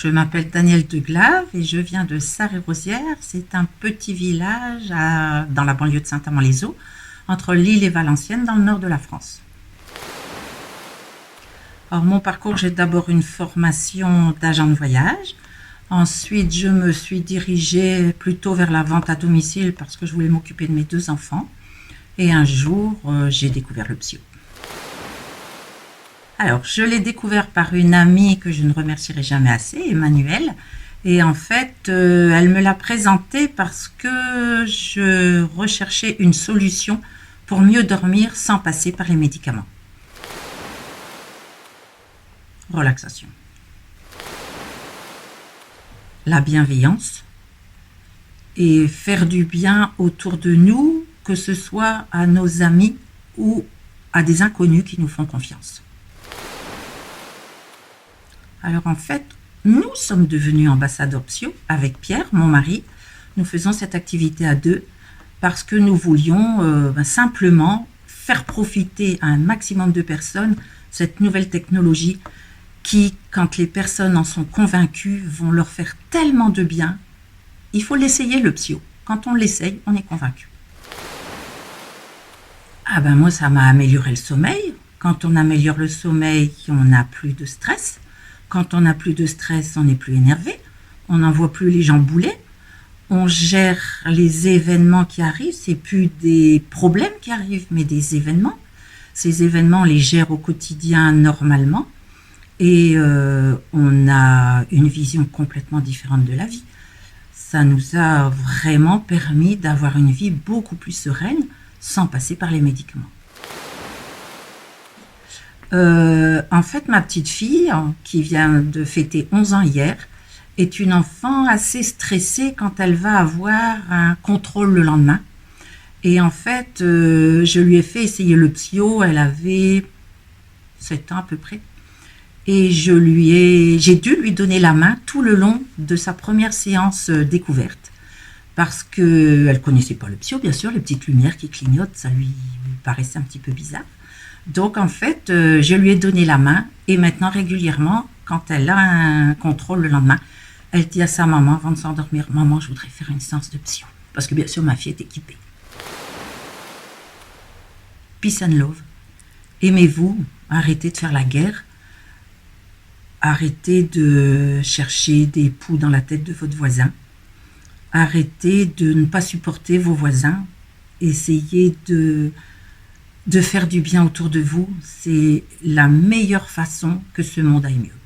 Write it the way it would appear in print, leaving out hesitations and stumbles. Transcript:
je m'appelle Danielle Deglave et je viens de Sarre-et-Rosières. C'est un petit village dans la banlieue de Saint-Amand-les-Eaux, entre Lille et Valenciennes, dans le nord de la France. Alors, mon parcours, j'ai d'abord une formation d'agent de voyage. Ensuite, je me suis dirigée plutôt vers la vente à domicile parce que je voulais m'occuper de mes 2 enfants. Et un jour, j'ai découvert le psy. Alors, je l'ai découvert par une amie que je ne remercierai jamais assez, Emmanuelle. Et en fait, elle me l'a présenté parce que je recherchais une solution pour mieux dormir sans passer par les médicaments. Relaxation. La bienveillance et faire du bien autour de nous, que ce soit à nos amis ou à des inconnus qui nous font confiance. Alors en fait, nous sommes devenus ambassadeurs psy avec Pierre, mon mari. Nous faisons cette activité à 2 parce que nous voulions simplement faire profiter à un maximum de personnes cette nouvelle technologie qui, quand les personnes en sont convaincues, vont leur faire tellement de bien. Il faut l'essayer, le psy. Quand on l'essaye, on est convaincu. Moi, ça m'a amélioré le sommeil. Quand on améliore le sommeil, on n'a plus de stress. Quand on n'a plus de stress, on n'est plus énervé. On n'envoie plus les gens bouler. On gère les événements qui arrivent. C'est plus des problèmes qui arrivent, mais des événements. Ces événements, on les gère au quotidien normalement. Et on a une vision complètement différente de la vie. Ça nous a vraiment permis d'avoir une vie beaucoup plus sereine sans passer par les médicaments. En fait, ma petite fille, qui vient de fêter 11 ans hier, est une enfant assez stressée quand elle va avoir un contrôle le lendemain. Et en fait, je lui ai fait essayer le psy, elle avait 7 ans à peu près. Et j'ai dû lui donner la main tout le long de sa première séance découverte. Parce qu'elle ne connaissait pas le psy, bien sûr, les petites lumières qui clignotent, ça lui paraissait un petit peu bizarre. Donc en fait, je lui ai donné la main et maintenant régulièrement, quand elle a un contrôle le lendemain, elle dit à sa maman avant de s'endormir, « Maman, je voudrais faire une séance de psy. » Parce que bien sûr, ma fille est équipée. Peace and love. Aimez-vous, arrêtez de faire la guerre. Arrêtez de chercher des poux dans la tête de votre voisin. Arrêtez de ne pas supporter vos voisins. Essayez de faire du bien autour de vous. C'est la meilleure façon que ce monde aille mieux.